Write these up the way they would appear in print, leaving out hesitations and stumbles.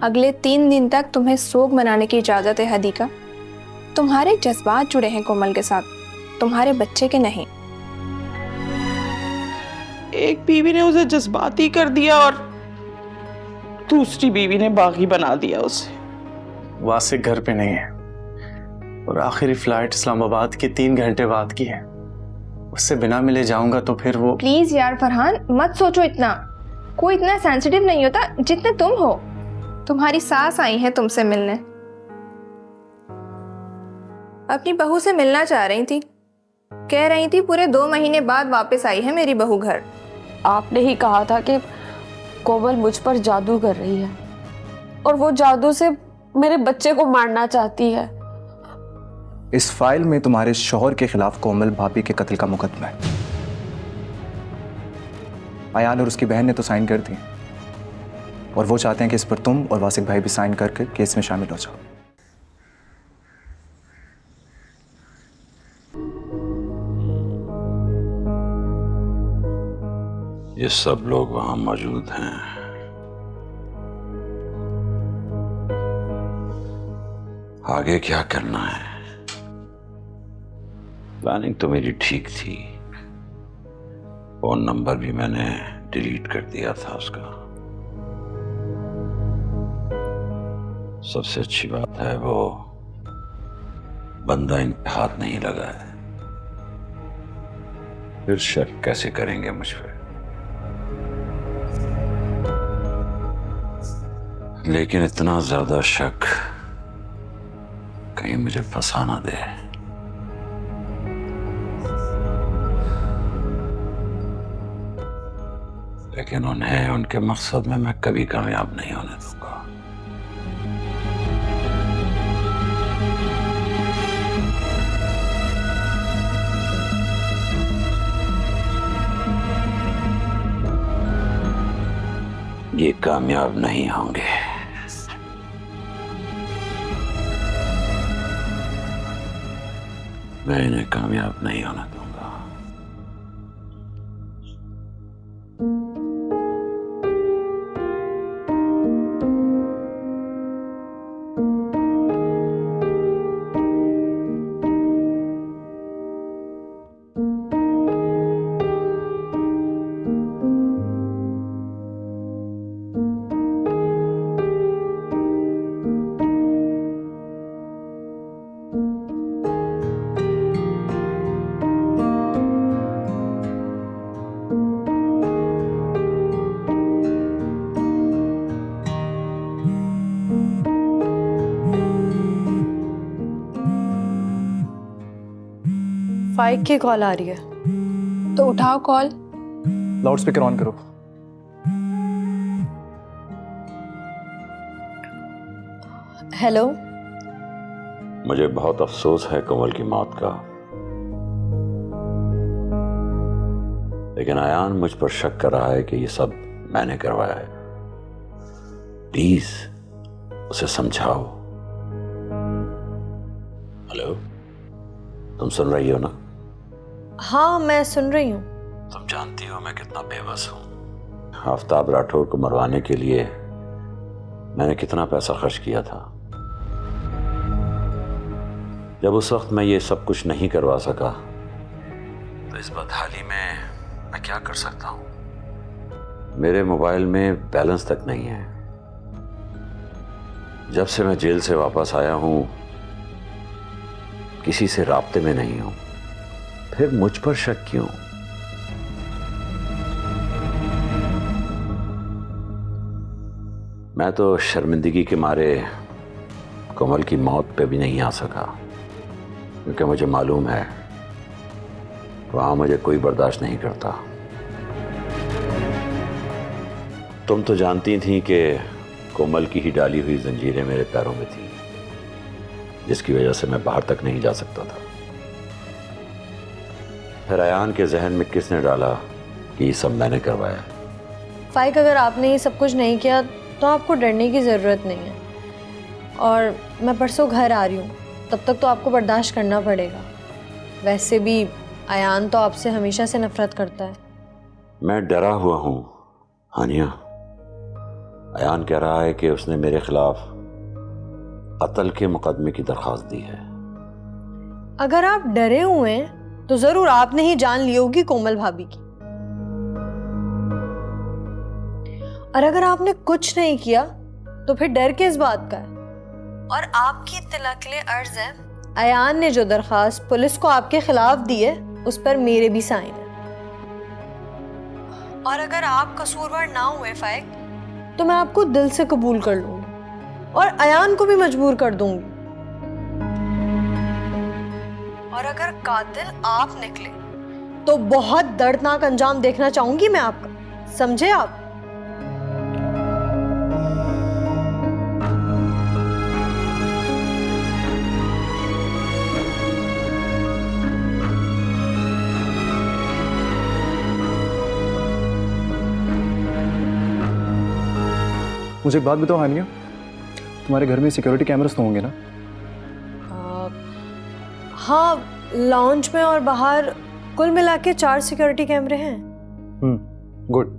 अगले 3 दिन तक तुम्हें सोग मनाने की इजाजत है हदीका। तुम्हारे जज्बात जुड़े हैं कोमल के साथ, तुम्हारे बच्चे के नहीं। एक बीवी ने उसे जज्बाती कर दिया और दूसरी बीवी ने बागी बना दिया उसे। वासिक घर पे नहीं है और आखिरी फ्लाइट इस्लामाबाद के 3 घंटे बाद की है। उससे बिना मिले जाऊंगा तो फिर वो। प्लीज यार फरहान, मत सोचो इतना। कोई इतना सेंसिटिव नहीं होता जितने तुम हो। तुम्हारी सास आई है तुमसे मिलने, अपनी बहू से मिलना चाह रही थी। कह रही थी पूरे 2 महीने बाद वापस आई है मेरी बहू घर। आपने ही कहा था कि कोमल मुझ पर जादू कर रही है और वो जादू से मेरे बच्चे को मारना चाहती है। इस फाइल में तुम्हारे शौहर के खिलाफ कोमल भाभी के कत्ल का मुकदमा है। अयान और उसकी बहन ने तो साइन कर दी और वो चाहते हैं कि इस पर तुम और वासिक भाई भी साइन करके केस में शामिल हो जाओ। ये सब लोग वहां मौजूद हैं। आगे क्या करना है? प्लानिंग तो मेरी ठीक थी। फोन नंबर भी मैंने डिलीट कर दिया था उसका। सबसे अच्छी बात है वो बंदा इनके हाथ नहीं लगा है। फिर शक कैसे करेंगे मुझ पर? लेकिन इतना ज्यादा शक कहीं मुझे फंसा ना दे। लेकिन उन्हें उनके मकसद में मैं कभी कामयाब नहीं होने दूंगा। ये कामयाब नहीं होंगे। मैं इन्हें कामयाब नहीं होने दूंगा। फाइक की कॉल आ रही है। तो उठाओ कॉल। लाउड स्पीकर ऑन करो। हेलो। मुझे बहुत अफसोस है कोमल की मौत का, लेकिन अयान मुझ पर शक कर रहा है कि ये सब मैंने करवाया है। प्लीज उसे समझाओ। हेलो, तुम सुन रही हो ना? हाँ मैं सुन रही हूँ। तुम जानती हो मैं कितना बेबस हूं। आफ्ताब राठौर को मरवाने के लिए मैंने कितना पैसा खर्च किया था। जब उस वक्त मैं ये सब कुछ नहीं करवा सका तो इस बदहाली में मैं क्या कर सकता हूं? मेरे मोबाइल में बैलेंस तक नहीं है। जब से मैं जेल से वापस आया हूं किसी से राब्ते में नहीं हूं। फिर मुझ पर शक क्यों? मैं तो शर्मिंदगी के मारे कोमल की मौत पे भी नहीं आ सका, क्योंकि मुझे मालूम है वहां मुझे कोई बर्दाश्त नहीं करता। तुम तो जानती थी कि कोमल की ही डाली हुई जंजीरें मेरे पैरों में थी, जिसकी वजह से मैं बाहर तक नहीं जा सकता था। फिर अयान के जहन में किसने डाला कि ये सब मैंने करवाया? फाइक, अगर आपने ये सब कुछ नहीं किया तो आपको डरने की ज़रूरत नहीं है। और मैं परसों घर आ रही हूँ, तब तक तो आपको बर्दाश्त करना पड़ेगा। वैसे भी अयान तो आपसे हमेशा से नफरत करता है। मैं डरा हुआ हूँ हानिया। अयान कह रहा है कि उसने मेरे खिलाफ कत्ल के मुकदमे की दरख्वास्त दी है। अगर आप डरे हुए हैं तो जरूर आपने ही जान ली होगी कोमल भाभी की। और अगर आपने कुछ नहीं किया तो फिर डर किस बात का है? और आपकी इत्तला के लिए अर्ज है, अयान ने जो दरखास्त पुलिस को आपके खिलाफ दी है उस पर मेरे भी साइन है। और अगर आप कसूरवार ना हुए फाइक तो मैं आपको दिल से कबूल कर लूंगी और अयान को भी मजबूर कर दूंगी। और अगर कातिल आप निकले तो बहुत दर्दनाक अंजाम देखना चाहूंगी मैं आपका, समझे आप? मुझे एक बात बताओ हानिया, तुम्हारे घर में सिक्योरिटी कैमरास तो होंगे ना? हाँ, लॉन्च में और बाहर कुल मिला के 4 सिक्योरिटी कैमरे हैं। गुड।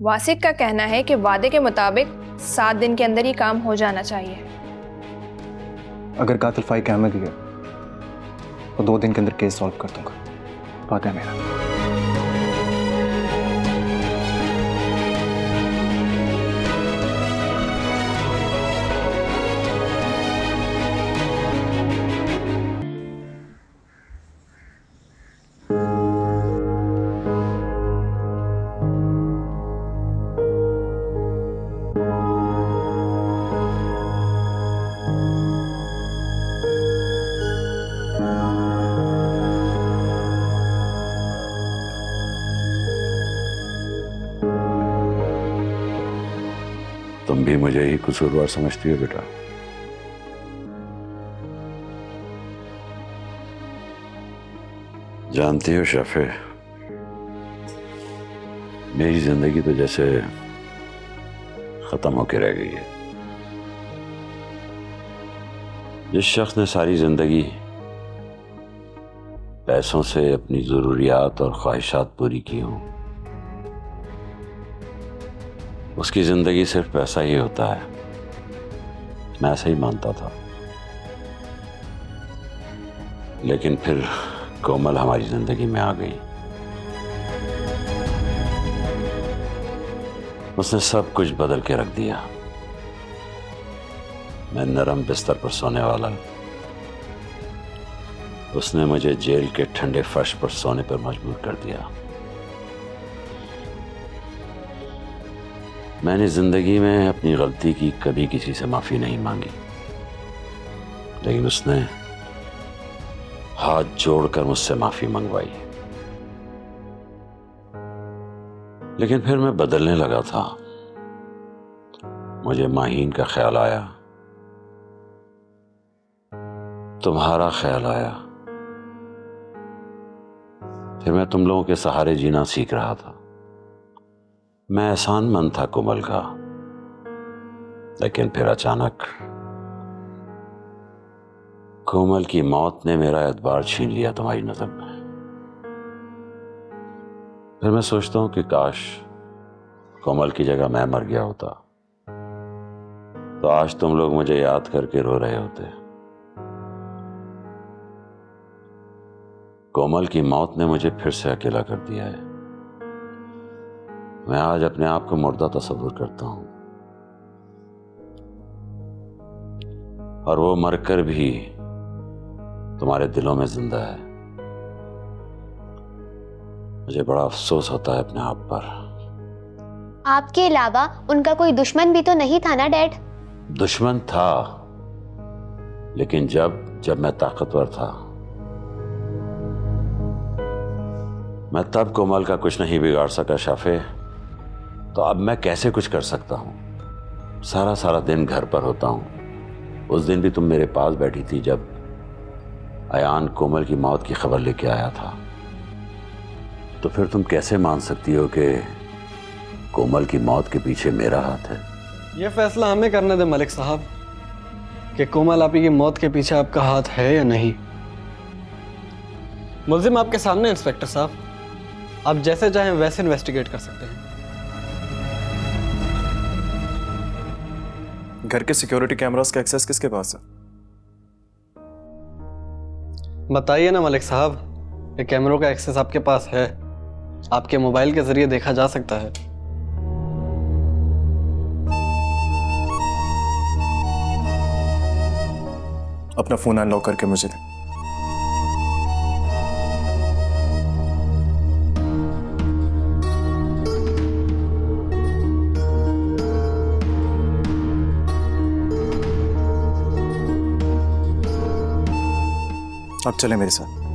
वासिक का कहना है कि वादे के मुताबिक 7 दिन के अंदर ही काम हो जाना चाहिए। अगर कातिल फाइक अहमद ही है तो 2 दिन के अंदर केस सॉल्व कर दूंगा, वादा है मेरा। तुम भी मुझे ही कसूरवार समझती हो बेटा? जानती हो शफे, मेरी जिंदगी तो जैसे खत्म होके रह गई है। जिस शख्स ने सारी जिंदगी पैसों से अपनी जरूरियात और ख्वाहिशात पूरी की हों, उसकी जिंदगी सिर्फ पैसा ही होता है, मैं ऐसा ही मानता था। लेकिन फिर कोमल हमारी जिंदगी में आ गई। उसने सब कुछ बदल के रख दिया। मैं नरम बिस्तर पर सोने वाला, उसने मुझे जेल के ठंडे फर्श पर सोने पर मजबूर कर दिया। मैंने जिंदगी में अपनी गलती की कभी किसी से माफी नहीं मांगी, लेकिन उसने हाथ जोड़कर मुझसे माफी मंगवाई। लेकिन फिर मैं बदलने लगा था। मुझे माहीन का ख्याल आया, तुम्हारा ख्याल आया, फिर मैं तुम लोगों के सहारे जीना सीख रहा था। मैं एहसानमंद था कोमल का, लेकिन फिर अचानक कोमल की मौत ने मेरा एतबार छीन लिया तुम्हारी नजर में। फिर मैं सोचता हूं कि काश कोमल की जगह मैं मर गया होता तो आज तुम लोग मुझे याद करके रो रहे होते। कोमल की मौत ने मुझे फिर से अकेला कर दिया है। मैं आज अपने आप को मुर्दा तस्वुर करता हूं, और वो मरकर भी तुम्हारे दिलों में जिंदा है। मुझे बड़ा अफसोस होता है अपने आप पर। आपके अलावा उनका कोई दुश्मन भी तो नहीं था ना डैड? दुश्मन था, लेकिन जब मैं ताकतवर था, मैं तब कोमल का कुछ नहीं बिगाड़ सका शाफे, तो अब मैं कैसे कुछ कर सकता हूं? सारा दिन घर पर होता हूं। उस दिन भी तुम मेरे पास बैठी थी जब अयान कोमल की मौत की खबर लेके आया था। तो फिर तुम कैसे मान सकती हो कि कोमल की मौत के पीछे मेरा हाथ है? ये फैसला हमें करने दे मलिक साहब कि कोमल आपी की मौत के पीछे आपका हाथ है या नहीं। मुल्जिम आपके सामने इंस्पेक्टर साहब, आप जैसे चाहें वैसे इन्वेस्टिगेट कर सकते हैं। घर के सिक्योरिटी कैमरास का एक्सेस किसके पास है? बताइए ना मलिक साहब, ये कैमरों का एक्सेस आपके पास है, आपके मोबाइल के जरिए देखा जा सकता है। अपना फोन अनलॉक करके मुझे दे। अब चले मेरे साथ।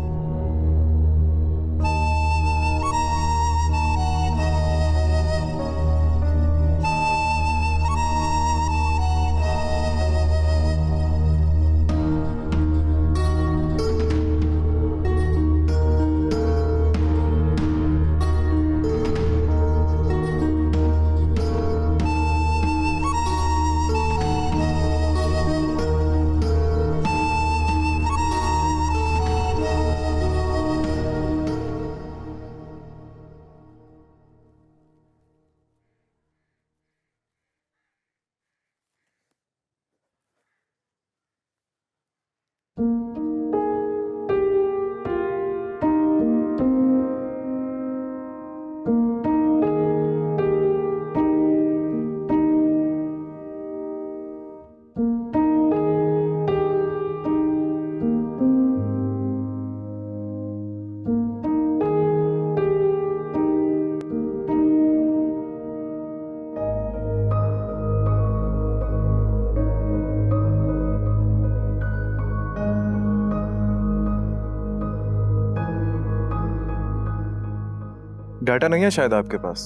डाटा नहीं है शायद आपके पास।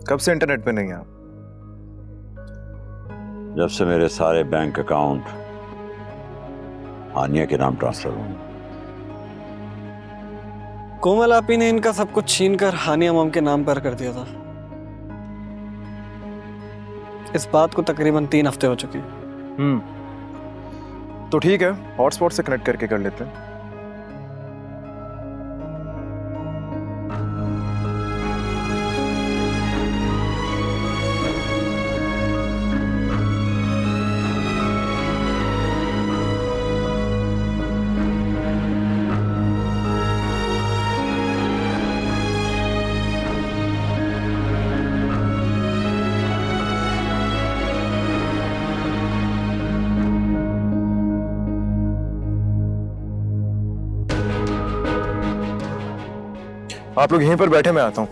कब से इंटरनेट पे नहीं है आप? जब से मेरे सारे बैंक अकाउंट हानिया के नाम ट्रांसफर हुए। कोमल आपी ने इनका सब कुछ छीन कर हानिया मॉम के नाम पर कर दिया था। इस बात को तकरीबन 3 हफ्ते हो चुके हैं। तो ठीक है, हॉटस्पॉट से कनेक्ट करके कर लेते हैं। आप लोग यहीं पर बैठे, मैं आता हूं।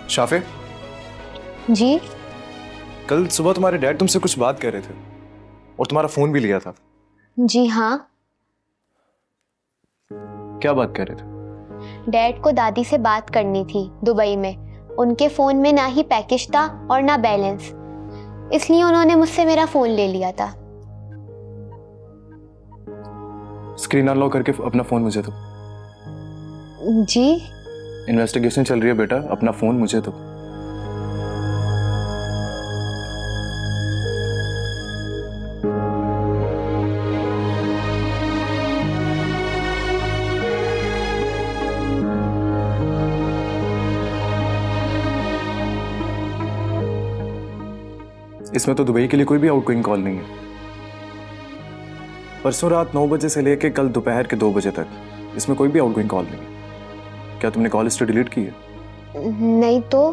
शाफे, जी कल सुबह तुम्हारे डैड तुमसे कुछ बात कर रहे थे और तुम्हारा फोन भी लिया था। जी हाँ, क्या बात कर रहे थे? डैड को दादी से बात करनी थी दुबई में। उनके फोन में ना ही पैकेज था और ना बैलेंस, इसलिए उन्होंने मुझसे मेरा फोन ले लिया था। स्क्रीन अनलॉक करके अपना फोन मुझे दो। जी इन्वेस्टिगेशन चल रही है बेटा, अपना फोन मुझे दो। इसमें तो दुबई के लिए कोई भी आउटगोइंग कॉल नहीं है। परसों रात 9 बजे से लेकर कल दोपहर के 2 बजे तक इसमें कोई भी आउटगोइंग कॉल नहीं है। क्या तुमने कॉल हिस्ट्री डिलीट की है? नहीं तो।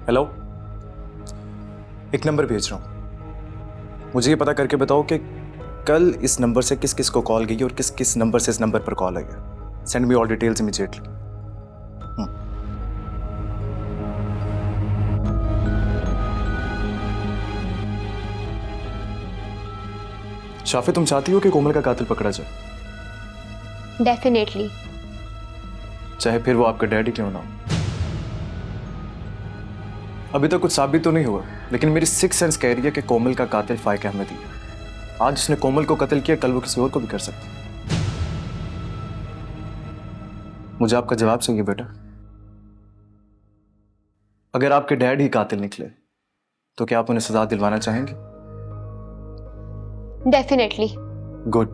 हेलो, एक नंबर भेज रहा हूँ, मुझे ये पता करके बताओ कि कल इस नंबर से किस किस को कॉल गई और किस किस नंबर से इस नंबर पर कॉल आई है। Send me all details immediately. Shafe, तुम चाहती हो कि कोमल का कातिल पकड़ा जाए, डेफिनेटली। चाहे फिर वो आपका डैडी क्यों ना हो। अभी तक कुछ साबित तो नहीं हुआ, लेकिन मेरी सिक्स सेंस कह रही है कि कोमल का कातिल फाइक अहमदी है। आज उसने कोमल को कत्ल किया, कल वो किसी और को भी कर सकता है। मुझे आपका जवाब चाहिए बेटा। अगर आपके डैड ही कातिल निकले तो क्या आप उन्हें सजा दिलवाना चाहेंगे? डेफिनेटली। गुड।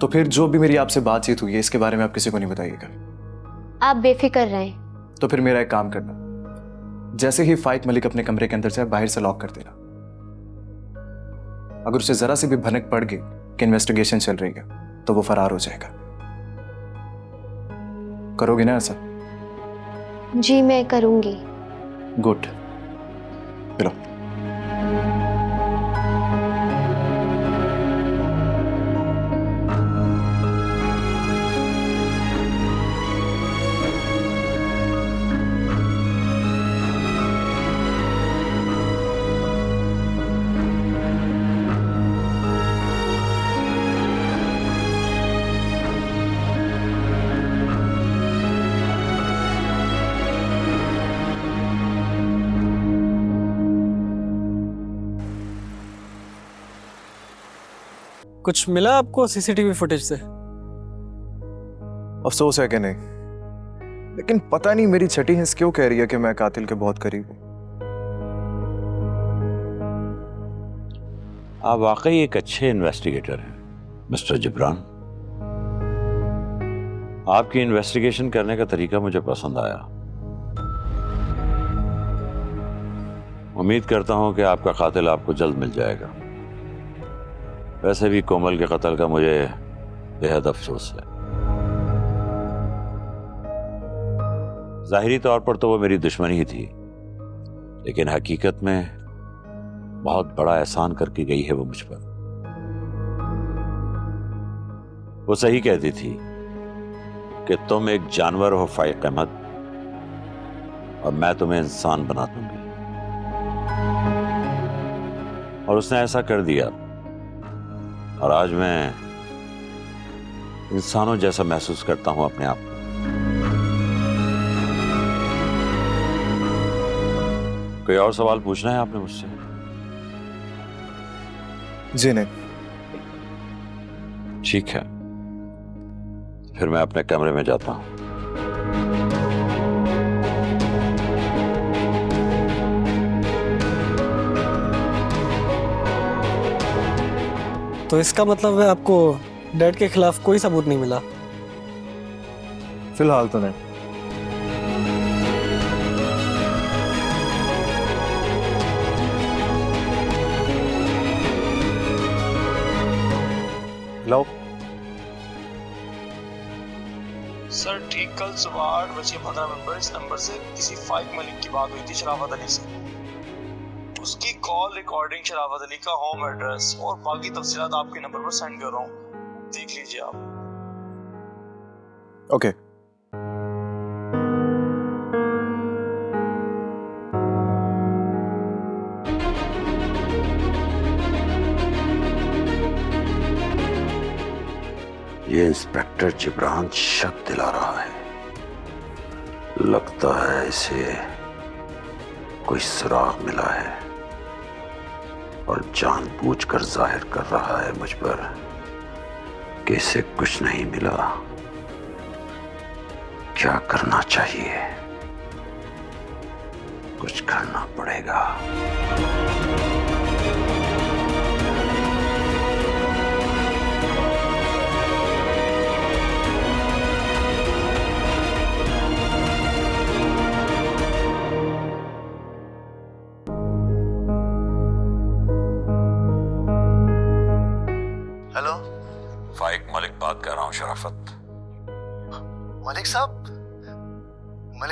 तो फिर जो भी मेरी आपसे बातचीत हुई है इसके बारे में आप किसी को नहीं बताइएगा। आप बेफिक्र रहें। तो फिर मेरा एक काम करना, जैसे ही फाइक मलिक अपने कमरे के अंदर जाए बाहर से लॉक कर देना। अगर उसे जरा सी भी भनक पड़ गई कि इन्वेस्टिगेशन चल रही है तो वो फरार हो जाएगा। करोगे ना ऐसा? जी मैं करूंगी। गुड। चलो। कुछ मिला आपको सीसीटीवी फुटेज से? अफसोस है कि नहीं, लेकिन पता नहीं मेरी छठी हिंस क्यों कह रही है कि मैं कातिल के बहुत करीब हूं। आप वाकई एक अच्छे इन्वेस्टिगेटर हैं मिस्टर जिब्रान। आपकी इन्वेस्टिगेशन करने का तरीका मुझे पसंद आया। उम्मीद करता हूं कि आपका कातिल आपको जल्द मिल जाएगा। वैसे भी कोमल के कत्ल का मुझे बेहद अफसोस है। जाहिरी तौर पर तो वो मेरी दुश्मनी ही थी, लेकिन हकीकत में बहुत बड़ा एहसान करके गई है वो मुझ पर। वो सही कहती थी कि तुम एक जानवर हो फाइक अहमद, और मैं तुम्हें इंसान बना दूंगी। और उसने ऐसा कर दिया, और आज मैं इंसानों जैसा महसूस करता हूं अपने आप को। कोई और सवाल पूछना है आपने मुझसे? जी नहीं। ठीक है, फिर मैं अपने कमरे में जाता हूं। तो इसका मतलब है आपको डैड के खिलाफ कोई सबूत नहीं मिला? फिलहाल तो नहीं। लो। सर ठीक कल सुबह 8:15 पर इस नंबर से किसी फाइक मलिक की बात हुई थी शराफत अली से। उसकी कॉल रिकॉर्डिंग, शराफत अली का होम एड्रेस और बाकी तफसीलात आपके नंबर पर सेंड कर रहा हूँ, देख लीजिए आप। ओके। ये इंस्पेक्टर जिब्रान शक दिला रहा है। लगता है इसे कोई सुराग मिला है और जानबूझकर जाहिर कर रहा है मुझ पर कि इसे कुछ नहीं मिला। क्या करना चाहिए? कुछ करना पड़ेगा। हेलो, फाइक मलिक बात कर रहा हूं शराफत। मलिक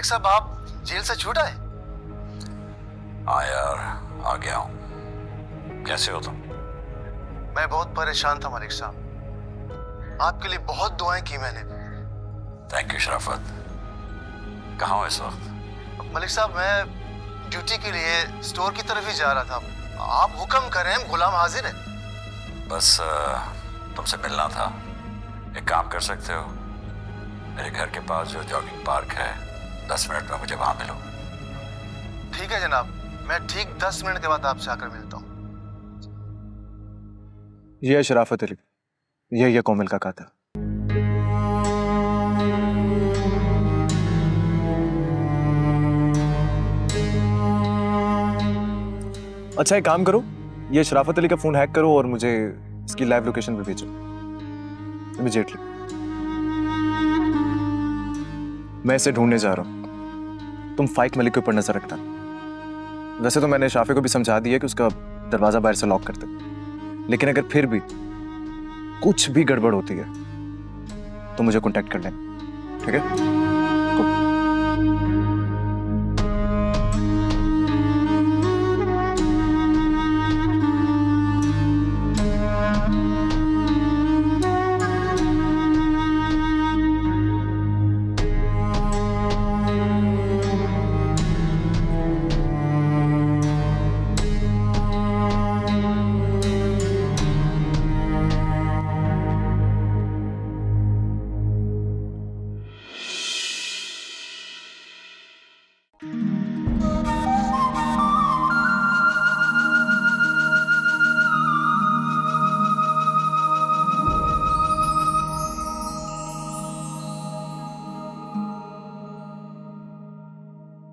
साहब आप जेल से छूट आए? हाँ यार, आ गया हूं। कैसे हो तुम? मैं बहुत परेशान था मलिक साहब, आपके लिए बहुत दुआएं की मैंने। थैंक यू शराफत। कहाँ हो इस वक्त? मलिक साहब मैं ड्यूटी के लिए स्टोर की तरफ ही जा रहा था। आप हुक्म करें, गुलाम हाजिर है। बस तुमसे मिलना था। एक काम कर सकते हो, मेरे घर के पास जो जॉगिंग पार्क है 10 मिनट में मुझे वहां मिलो। ठीक है जनाब, मैं ठीक 10 मिनट के बाद आपसे आकर मिलता हूँ। ये है शराफत अली, ये है कोमल का कातिल। अच्छा एक काम करो, ये शराफत अली का फोन हैक करो और मुझे इसकी लाइव लोकेशन पे भेजो इमीडिएटली। मैं इसे ढूंढने जा रहा हूं, तुम फाइक मलिक के ऊपर नजर रखना। वैसे तो मैंने शाफे को भी समझा दिया कि उसका दरवाजा बाहर से लॉक कर दे, लेकिन अगर फिर भी कुछ भी गड़बड़ होती है तो मुझे कांटेक्ट कर लेना, ठीक है?